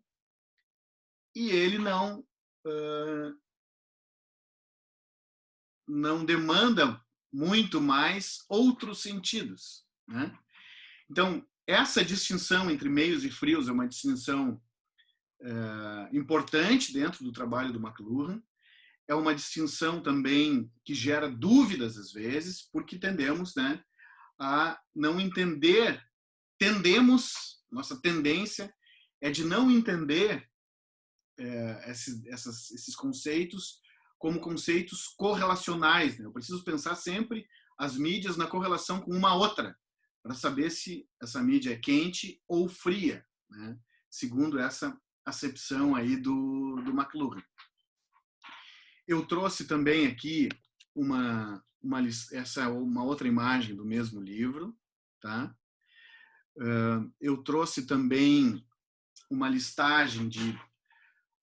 e ele não demanda muito mais outros sentidos, né? Então, essa distinção entre meios e frios é uma distinção importante dentro do trabalho do McLuhan. É uma distinção também que gera dúvidas às vezes, porque tendemos, né, a não entender, nossa tendência é de não entender esses conceitos como conceitos correlacionais. Né? Eu preciso pensar sempre as mídias na correlação com uma outra, para saber se essa mídia é quente ou fria, né? Segundo essa acepção aí do McLuhan. Eu trouxe também aqui uma outra imagem do mesmo livro, tá? Eu trouxe também uma listagem de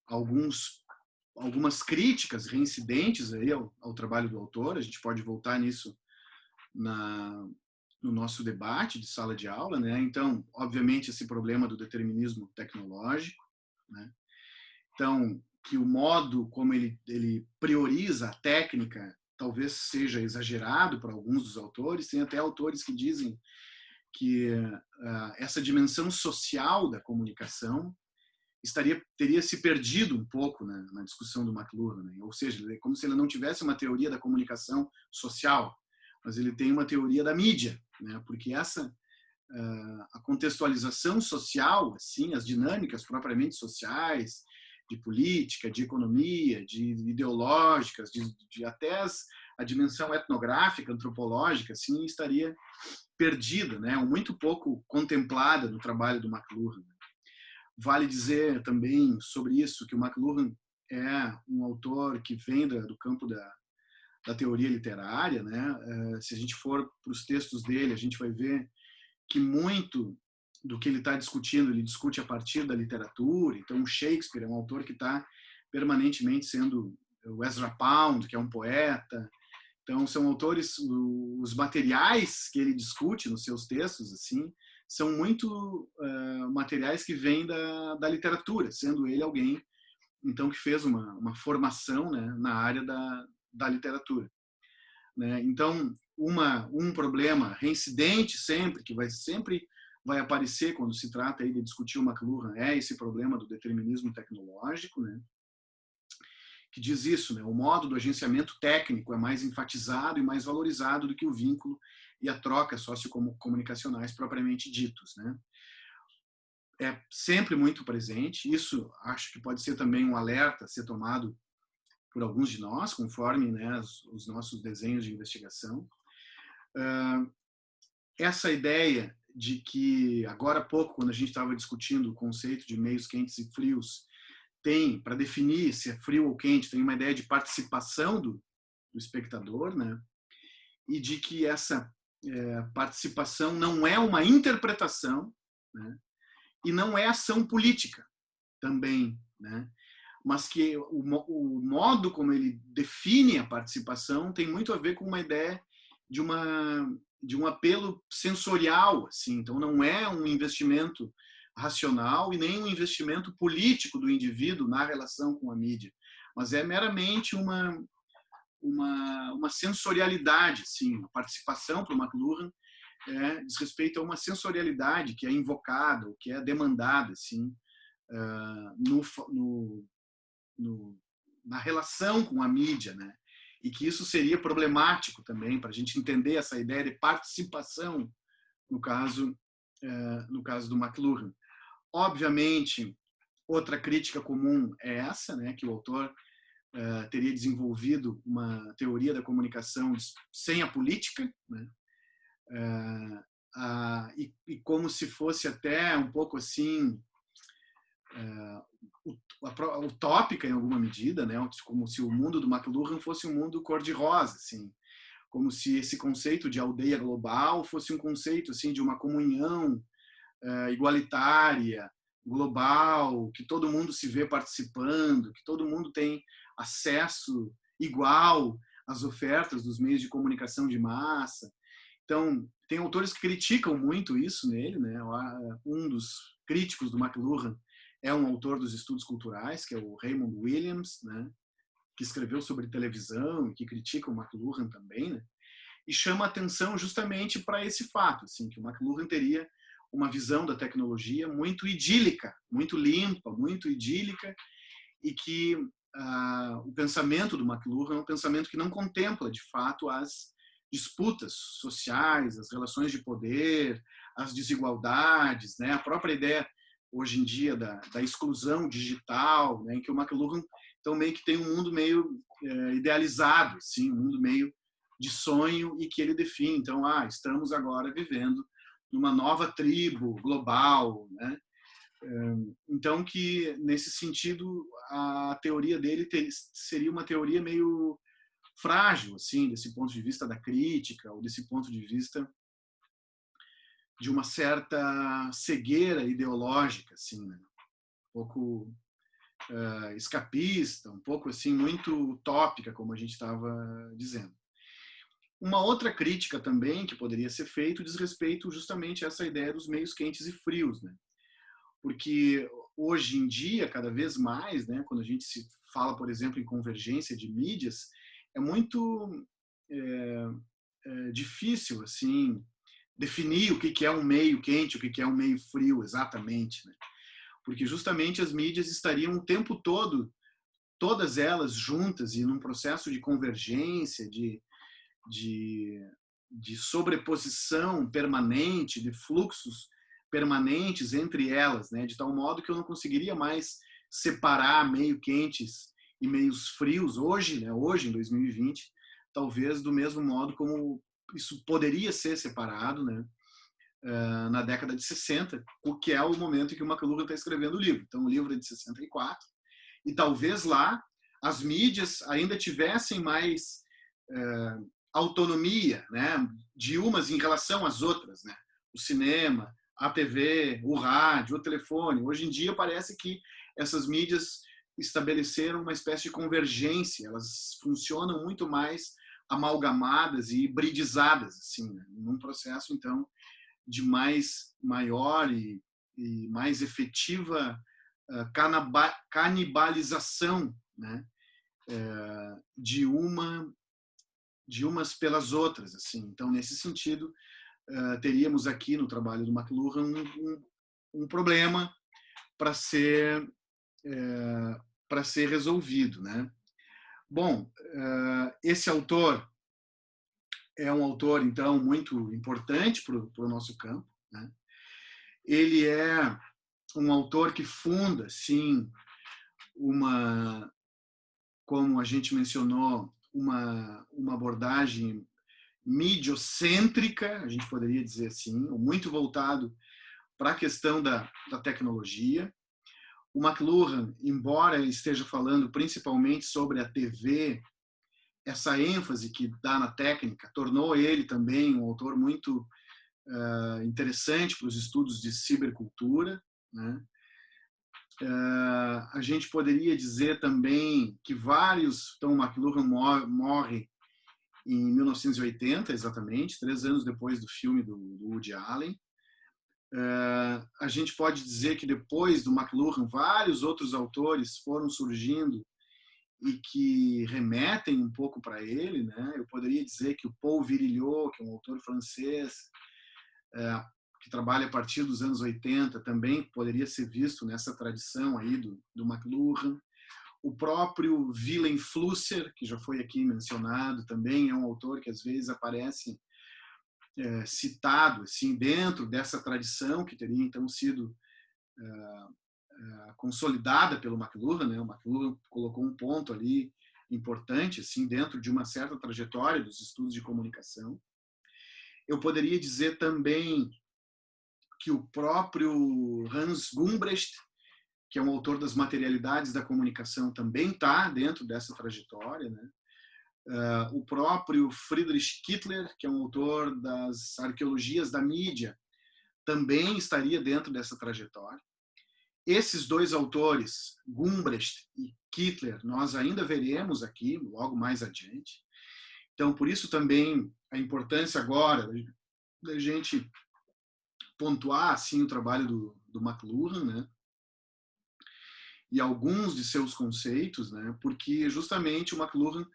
algumas críticas reincidentes aí ao trabalho do autor. A gente pode voltar nisso no nosso debate de sala de aula, né? Então, obviamente, esse problema do determinismo tecnológico, né? Então, que o modo como ele prioriza a técnica talvez seja exagerado para alguns dos autores. Tem até autores que dizem que essa dimensão social da comunicação teria se perdido um pouco, né, na discussão do McLuhan, né? Ou seja, é como se ele não tivesse uma teoria da comunicação social, mas ele tem uma teoria da mídia, né? Porque a contextualização social, assim, as dinâmicas propriamente sociais, de política, de economia, de ideológicas, de até a dimensão etnográfica, antropológica, assim, estaria perdida, né? Ou muito pouco contemplada no trabalho do McLuhan. Vale dizer também sobre isso que o McLuhan é um autor que vem do campo da teoria literária, né? Se a gente for para os textos dele, a gente vai ver que muito do que ele está discutindo, ele discute a partir da literatura. Então, o Shakespeare é um autor que está permanentemente sendo o Ezra Pound, que é um poeta. Então, são autores, os materiais que ele discute nos seus textos, assim, são muito materiais que vêm da literatura, sendo ele alguém, então, que fez uma formação, né, na área da literatura. Né? Então, um problema reincidente sempre vai aparecer quando se trata aí de discutir o McLuhan é esse problema do determinismo tecnológico, né? que diz isso, né? O modo do agenciamento técnico é mais enfatizado e mais valorizado do que o vínculo e a troca sociocomunicacionais propriamente ditos, né? É sempre muito presente. Isso acho que pode ser também um alerta a ser tomado por alguns de nós, conforme, né, os nossos desenhos de investigação. Essa ideia de que, agora há pouco, quando a gente estava discutindo o conceito de meios quentes e frios, tem, para definir se é frio ou quente, tem uma ideia de participação do espectador, né? E de que essa participação não é uma interpretação, né? E não é ação política também, né? Mas que o modo como ele define a participação tem muito a ver com uma ideia de um apelo sensorial, assim. Então não é um investimento racional e nem um investimento político do indivíduo na relação com a mídia, mas é meramente uma sensorialidade, sim. A participação para o McLuhan diz respeito a uma sensorialidade que é invocada, ou que é demandada, assim, na relação com a mídia, né? E que isso seria problemático também para a gente entender essa ideia de participação no caso do McLuhan. Obviamente, outra crítica comum é essa, né? Que o autor teria desenvolvido uma teoria da comunicação sem a política, né? E como se fosse até um pouco assim utópica em alguma medida, né? Como se o mundo do McLuhan fosse um mundo cor-de-rosa, assim, como se esse conceito de aldeia global fosse um conceito assim de uma comunhão igualitária, global, que todo mundo se vê participando, que todo mundo tem acesso igual às ofertas dos meios de comunicação de massa. Então, tem autores que criticam muito isso nele, né? Um dos críticos do McLuhan é um autor dos estudos culturais, que é o Raymond Williams, né? Que escreveu sobre televisão e que critica o McLuhan também, né? E chama atenção justamente para esse fato, assim, que o McLuhan teria uma visão da tecnologia muito idílica, muito limpa, muito idílica, e que o pensamento do McLuhan é um pensamento que não contempla, de fato, as disputas sociais, as relações de poder, as desigualdades, né? A própria ideia, hoje em dia, da exclusão digital, né? Em que o McLuhan, então, meio que tem um mundo meio idealizado, assim, um mundo meio de sonho, e que ele define. Então, estamos agora vivendo numa nova tribo global, né? Então, que nesse sentido a teoria dele seria uma teoria meio frágil, assim, desse ponto de vista da crítica, ou desse ponto de vista de uma certa cegueira ideológica, assim, né? Um pouco escapista, um pouco assim muito utópica, como a gente estava dizendo. Uma outra crítica também que poderia ser feita diz respeito justamente a essa ideia dos meios quentes e frios, né? Porque hoje em dia, cada vez mais, né, quando a gente se fala, por exemplo, em convergência de mídias, é muito difícil assim definir o que é um meio quente, o que é um meio frio exatamente, né? Porque justamente as mídias estariam o tempo todo, todas elas juntas e num processo de convergência, de sobreposição permanente, de fluxos permanentes entre elas, né? De tal modo que eu não conseguiria mais separar meio quentes e meios frios hoje, né? Hoje, em 2020, talvez do mesmo modo como isso poderia ser separado, né? Na década de 60, o que é o momento em que o McLuhan está escrevendo o livro. Então, o livro é de 64, e talvez lá as mídias ainda tivessem mais autonomia, né, de umas em relação às outras, né? O cinema, a TV, o rádio, o telefone. Hoje em dia parece que essas mídias estabeleceram uma espécie de convergência, elas funcionam muito mais amalgamadas e hibridizadas, assim, né? Num processo, então, de maior e mais efetiva canibalização, né? De umas pelas outras, assim. Então, nesse sentido, teríamos aqui no trabalho do McLuhan um problema para ser resolvido, né? Bom, esse autor é um autor, então, muito importante para o nosso campo, né? Ele é um autor que funda, sim, como a gente mencionou, uma abordagem midiocêntrica, a gente poderia dizer assim, muito voltado para a questão da tecnologia. O McLuhan, embora esteja falando principalmente sobre a TV, essa ênfase que dá na técnica tornou ele também um autor muito interessante para os estudos de cibercultura, né? A gente poderia dizer também que então o McLuhan morre em 1980, exatamente, 3 anos depois do filme do Woody Allen. A gente pode dizer que depois do McLuhan, vários outros autores foram surgindo e que remetem um pouco para ele, né? Eu poderia dizer que o Paul Virilio, que é um autor francês, que trabalha a partir dos anos 80, também poderia ser visto nessa tradição aí do McLuhan. O próprio Willem Flusser, que já foi aqui mencionado, também é um autor que às vezes aparece citado assim, dentro dessa tradição que teria então sido consolidada pelo McLuhan, né? O McLuhan colocou um ponto ali importante assim, dentro de uma certa trajetória dos estudos de comunicação. Eu poderia dizer também que o próprio Hans Gumbrecht, que é um autor das materialidades da comunicação, também está dentro dessa trajetória, né? O próprio Friedrich Kittler, que é um autor das arqueologias da mídia, também estaria dentro dessa trajetória. Esses dois autores, Gumbrecht e Kittler, nós ainda veremos aqui, logo mais adiante. Então, por isso também a importância agora da gente pontuar assim, o trabalho do McLuhan, né? E alguns de seus conceitos, né? Porque justamente o McLuhan,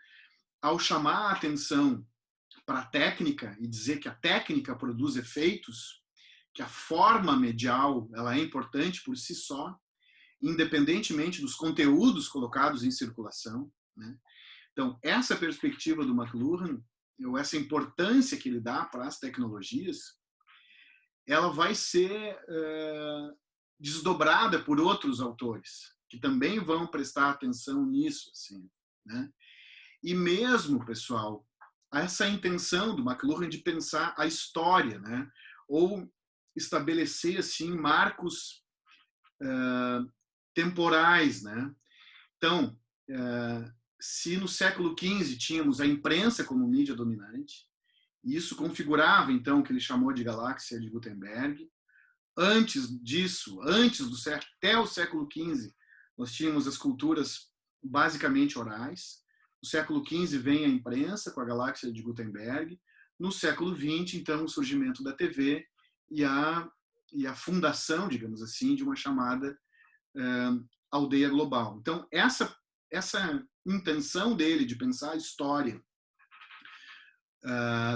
ao chamar a atenção para a técnica e dizer que a técnica produz efeitos, que a forma medial ela é importante por si só, independentemente dos conteúdos colocados em circulação, né? Então, essa perspectiva do McLuhan, ou essa importância que ele dá para as tecnologias, ela vai ser desdobrada por outros autores, que também vão prestar atenção nisso, assim, né? E mesmo, pessoal, essa intenção do McLuhan de pensar a história, né? Ou estabelecer assim marcos temporais, né? Então, se no século XV tínhamos a imprensa como mídia dominante, isso configurava então o que ele chamou de galáxia de Gutenberg. Antes disso, até o século XV, nós tínhamos as culturas basicamente orais. No século XV vem a imprensa com a galáxia de Gutenberg. No século XX, então, o surgimento da TV e a fundação, digamos assim, de uma chamada aldeia global. Então, essa intenção dele de pensar a história,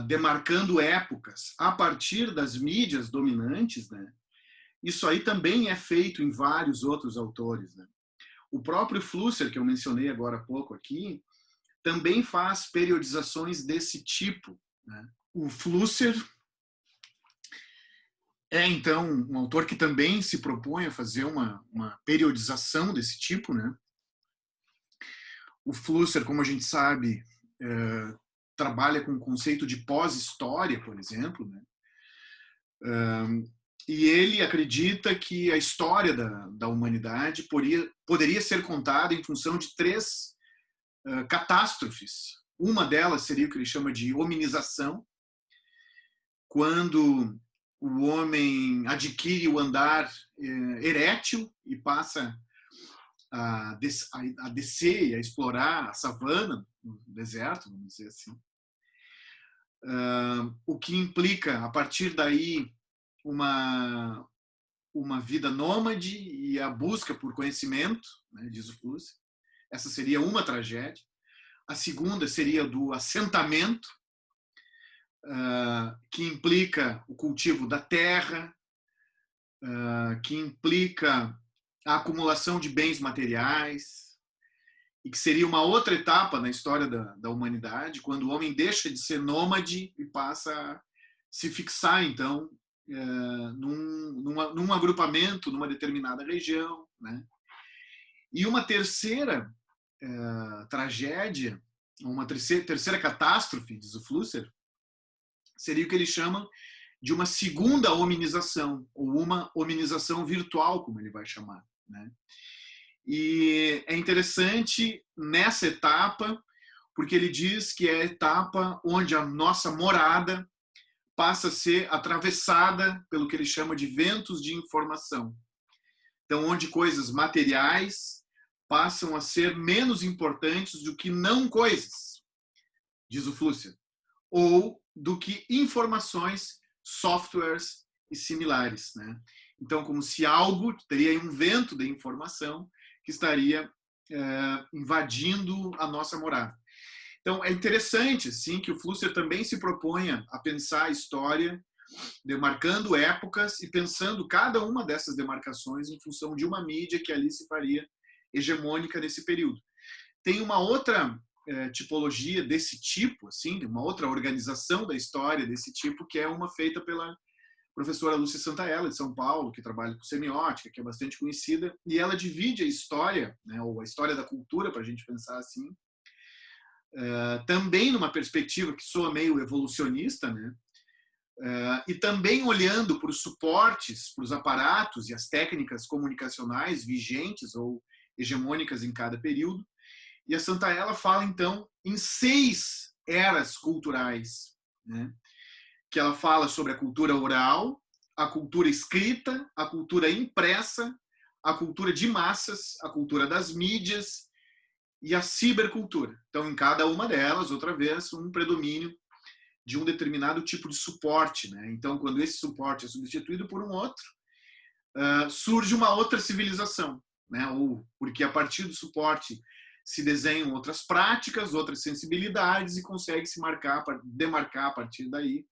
demarcando épocas a partir das mídias dominantes, né? Isso aí também é feito em vários outros autores, né? O próprio Flusser, que eu mencionei agora há pouco aqui, também faz periodizações desse tipo, né? O Flusser é, então, um autor que também se propõe a fazer uma periodização desse tipo, né? O Flusser, como a gente sabe, trabalha com o conceito de pós-história, por exemplo, né? E ele acredita que a história da humanidade poderia ser contada em função de 3 catástrofes. Uma delas seria o que ele chama de hominização, quando o homem adquire o andar erétil e passa a descer e a explorar a savana, no deserto, vamos dizer assim. O que implica, a partir daí, uma vida nômade e a busca por conhecimento, né, diz o Flusser. Essa seria uma tragédia. A segunda seria do assentamento, que implica o cultivo da terra, que implica a acumulação de bens materiais, e que seria uma outra etapa na história da humanidade, quando o homem deixa de ser nômade e passa a se fixar, então, num agrupamento, numa determinada região, né? E uma terceira tragédia, uma terceira catástrofe, diz o Flusser, seria o que eles chamam de uma segunda hominização, ou uma hominização virtual, como ele vai chamar, né? E é interessante nessa etapa, porque ele diz que é a etapa onde a nossa morada passa a ser atravessada pelo que ele chama de ventos de informação. Então, onde coisas materiais passam a ser menos importantes do que não coisas, diz o Flusser, ou do que informações, softwares e similares, né? Então, como se algo teria um vento de informação que estaria invadindo a nossa morada. Então, é interessante, sim, que o Flusser também se proponha a pensar a história, demarcando épocas e pensando cada uma dessas demarcações em função de uma mídia que ali se faria hegemônica nesse período. Tem uma outra tipologia desse tipo, assim, uma outra organização da história desse tipo, que é uma feita pela professora Lúcia Santaella, de São Paulo, que trabalha com semiótica, que é bastante conhecida, e ela divide a história, né, ou a história da cultura, para a gente pensar assim, também numa perspectiva que soa meio evolucionista, né, e também olhando para os suportes, para os aparatos e as técnicas comunicacionais vigentes ou hegemônicas em cada período. E a Santaella fala, então, em 6 eras culturais, né? Que ela fala sobre a cultura oral, a cultura escrita, a cultura impressa, a cultura de massas, a cultura das mídias e a cibercultura. Então, em cada uma delas, outra vez, um predomínio de um determinado tipo de suporte, né? Então, quando esse suporte é substituído por um outro, surge uma outra civilização, né? Ou porque a partir do suporte se desenham outras práticas, outras sensibilidades e consegue se demarcar a partir daí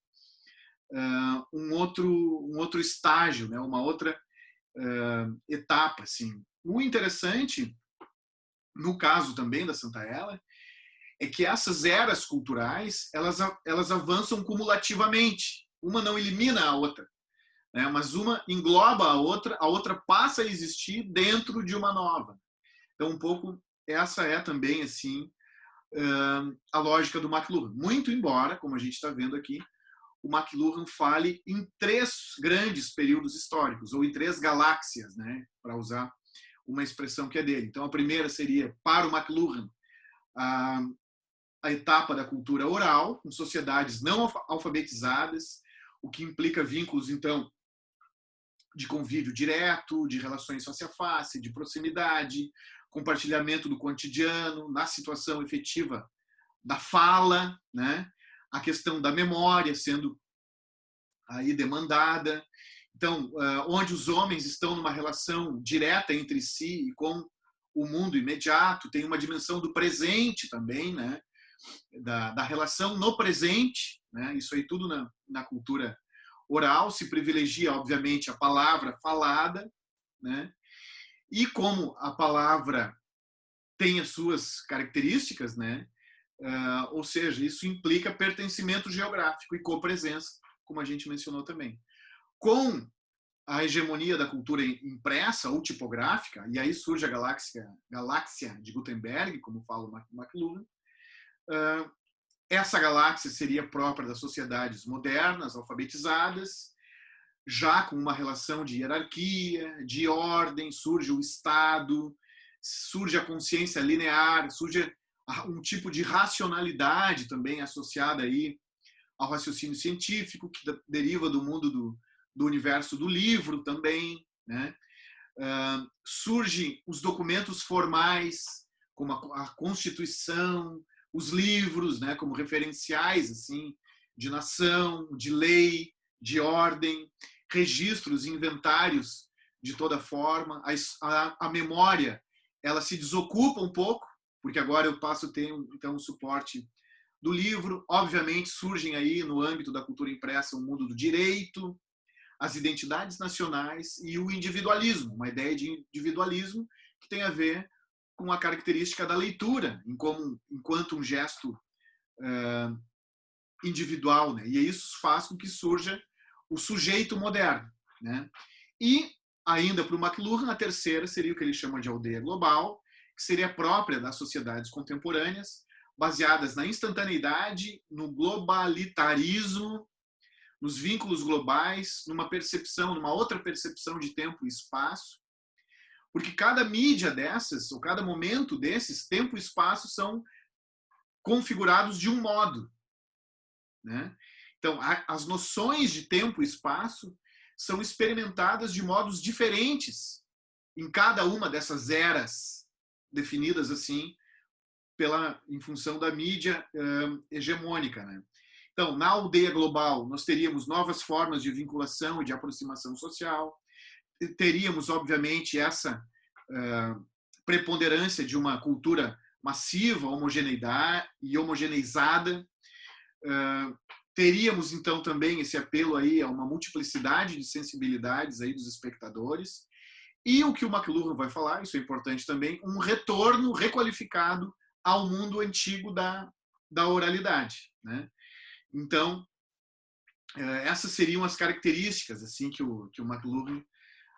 um outro estágio, né? Uma outra etapa, assim. O interessante, no caso também da Santaella, é que essas eras culturais elas avançam cumulativamente. Uma não elimina a outra, né? Mas uma engloba a outra passa a existir dentro de uma nova. Então, um pouco essa é também assim a lógica do McLuhan. Muito embora, como a gente está vendo aqui, o McLuhan fale em 3 grandes períodos históricos, ou em 3 galáxias, né, para usar uma expressão que é dele. Então, a primeira seria, para o McLuhan, a etapa da cultura oral, com sociedades não alfabetizadas, o que implica vínculos, então, de convívio direto, de relações face a face, de proximidade, compartilhamento do cotidiano, na situação efetiva da fala, né? A questão da memória sendo aí demandada. Então, onde os homens estão numa relação direta entre si e com o mundo imediato, tem uma dimensão do presente também, né? Da relação no presente, né? Isso aí tudo na cultura oral, se privilegia, obviamente, a palavra falada, né? E como a palavra tem as suas características, né? Ou seja, isso implica pertencimento geográfico e copresença, como a gente mencionou também. Com a hegemonia da cultura impressa ou tipográfica, e aí surge a galáxia de Gutenberg, como fala o McLuhan, essa galáxia seria própria das sociedades modernas, alfabetizadas, já com uma relação de hierarquia, de ordem, surge o Estado, surge a consciência linear, surge um tipo de racionalidade também associada aí ao raciocínio científico, que deriva do mundo do universo do livro também, né? Surgem os documentos formais, como a Constituição, os livros, né, como referenciais assim, de nação, de lei, de ordem, registros, inventários de toda forma. A memória ela se desocupa um pouco, porque agora eu passo a ter então, um suporte do livro. Obviamente surgem aí no âmbito da cultura impressa o mundo do direito, as identidades nacionais e o individualismo, uma ideia de individualismo que tem a ver com a característica da leitura, enquanto um gesto individual, né? E isso faz com que surja o sujeito moderno, né? E, ainda para o McLuhan, a terceira seria o que ele chama de aldeia global, que seria própria das sociedades contemporâneas, baseadas na instantaneidade, no globalitarismo, nos vínculos globais, numa outra percepção de tempo e espaço, porque cada mídia dessas, ou cada momento desses, tempo e espaço são configurados de um modo, né? Então, as noções de tempo e espaço são experimentadas de modos diferentes em cada uma dessas eras definidas assim em função da mídia hegemônica, né? Então, na aldeia global, nós teríamos novas formas de vinculação e de aproximação social, teríamos, obviamente, essa preponderância de uma cultura massiva, homogeneizada. Teríamos, então, também esse apelo aí a uma multiplicidade de sensibilidades aí dos espectadores. E o que o McLuhan vai falar, isso é importante também, um retorno requalificado ao mundo antigo da oralidade, né? Então, essas seriam as características assim que o McLuhan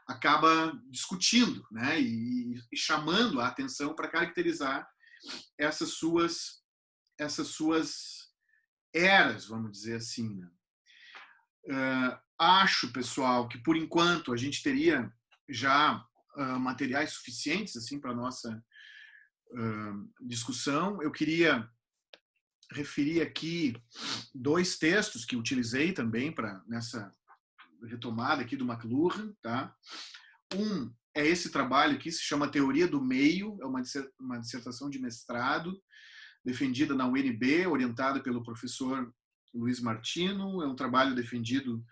acaba discutindo, né? E chamando a atenção para caracterizar essas suas eras, vamos dizer assim, né? Acho, pessoal, que por enquanto a gente teria já materiais suficientes assim para nossa discussão. Eu queria referir aqui 2 textos que utilizei também nessa retomada aqui do McLuhan, tá? Um é esse trabalho que se chama Teoria do Meio, é uma dissertação de mestrado defendida na UNB, orientada pelo professor Luiz Martino. É um trabalho defendido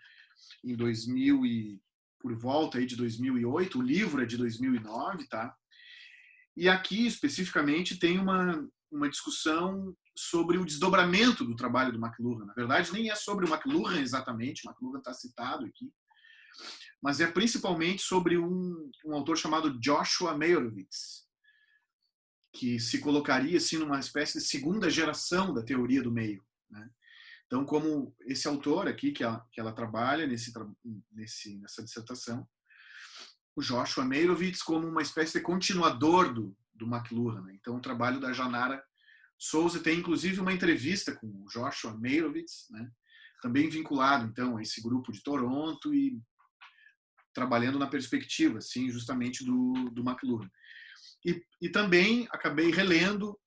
em 2000 por volta aí de 2008. O livro é de 2009, tá? E aqui especificamente tem uma discussão sobre o desdobramento do trabalho do McLuhan. Na verdade, nem é sobre o McLuhan exatamente, o McLuhan está citado aqui, mas é principalmente sobre um autor chamado Joshua Meyerowitz, que se colocaria assim numa espécie de segunda geração da teoria do meio, né? Então, como esse autor aqui que ela trabalha nessa dissertação, o Joshua Meyerowitz como uma espécie de continuador do McLuhan, né? Então, o trabalho da Janara Souza tem inclusive uma entrevista com o Joshua Meyerowitz, né? Também vinculado então a esse grupo de Toronto e trabalhando na perspectiva, assim, justamente do McLuhan. E também acabei relendo,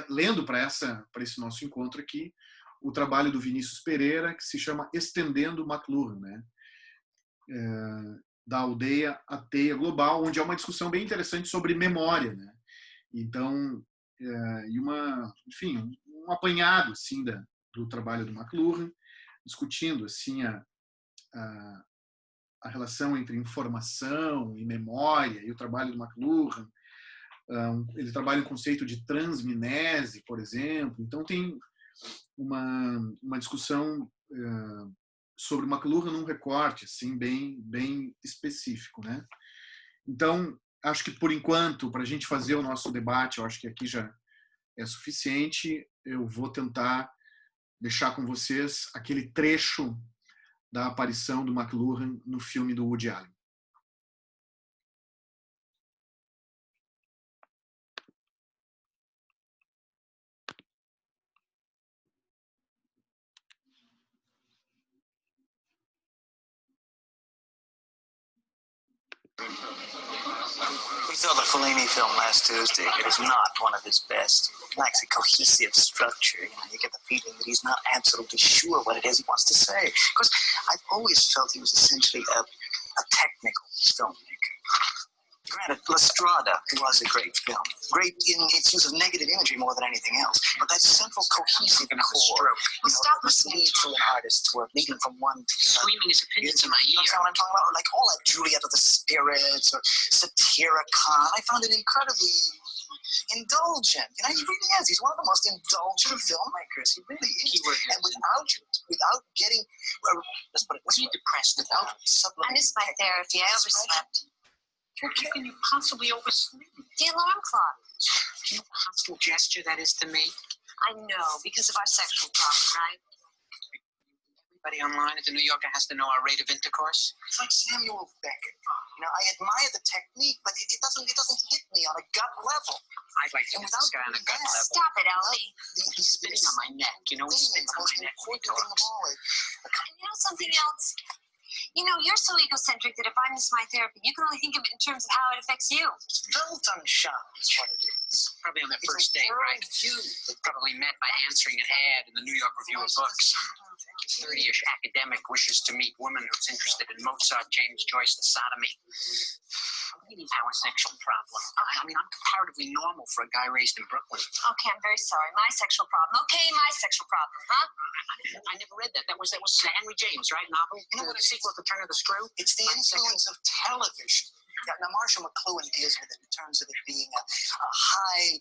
lendo para esse nosso encontro aqui, o trabalho do Vinícius Pereira, que se chama Estendendo McLuhan, né? Da aldeia à teia global, onde há uma discussão bem interessante sobre memória, né? Então, enfim, um apanhado assim do trabalho do McLuhan, discutindo assim a relação entre informação e memória e o trabalho do McLuhan. Ele trabalha o conceito de transmnese, por exemplo. Então tem uma discussão sobre o McLuhan num recorte assim bem específico, né? Então acho que por enquanto, para a gente fazer o nosso debate, eu acho que aqui já é suficiente. Eu vou tentar deixar com vocês aquele trecho da aparição do McLuhan no filme do Woody Allen. We saw the Fellini film last Tuesday. It is not one of his best. It lacks a cohesive structure. You get the feeling that he's not absolutely sure what it is he wants to say. Because I've always felt he was essentially a technical filmmaker. Granted, La Strada was a great film. Great in its use of negative imagery more than anything else. But that central cohesive core, must lead to an artist's work, leading from one to the other. Screaming his opinions in my ear. That's what I'm talking about. Like all that Juliet of the Spirits or Satyricon. I found it incredibly indulgent. He really is. He's one of the most indulgent filmmakers. He really is. And without getting, let's put it this way, depressed. Without I miss my therapy. I overslept. Well, how can you possibly oversleep? The alarm clock. Do you know what hostile gesture that is to me? I know, because of our sexual problem, right? Everybody online at the New Yorker has to know our rate of intercourse. It's like Samuel Beckett. You know, I admire the technique, but it doesn't hit me on a gut level. I'd like to get this guy on a gut level. Stop it, Elsie. He's spitting on my neck. You know, he spits on my neck when he talks. And you know something else? You know, you're so egocentric that if I miss my therapy, you can only think of it in terms of how it affects you. Weltanschauung is what it is. Probably on their first date, right? They probably met by answering an ad in the New York Review of Books. 30-ish academic wishes to meet woman who's interested in Mozart, James Joyce, and sodomy. Really our sexual problem. I mean, I'm comparatively normal for a guy raised in Brooklyn. Okay, I'm very sorry. My sexual problem. Okay, my sexual problem, huh? I never read that. That was Henry James, right? Novel? You know what The sequel to Turn of the Screw? It's the influence of television. Now, Marshall McLuhan deals with it in terms of it being a high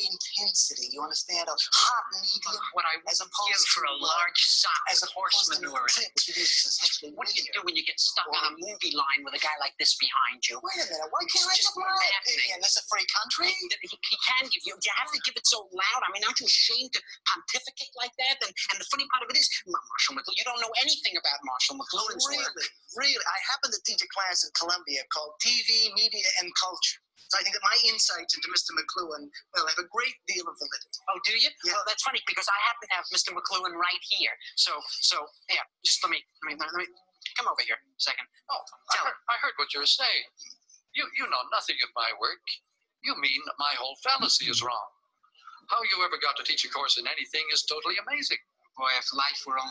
intensity. You understand? A hot medium. What I as would opposed give for to a large sock as of horse opposed to manure in it. which is essentially What do you linear. do when you get stuck on a movie line with a guy like this behind you? Wait a minute. Why can't I Just give my maddening. opinion? It's a free country. He can give you. Do you have to give it so loud? I mean, aren't you ashamed to pontificate like that? And the funny part of it is, Marshall McLuhan, you don't know anything about Marshall McLuhan's work. Really. I happen to teach a class at Columbia called TV, Media, and Culture. So I think that my insights into Mr. McLuhan, well, have a great deal of validity. Oh, do you? Yeah. Well, that's funny because I happen to have Mr. McLuhan right here. So yeah, just let me come over here a second. Oh, I heard what you were saying. You know nothing of my work. You mean my whole fallacy is wrong. How you ever got to teach a course in anything is totally amazing. Boy, if life were only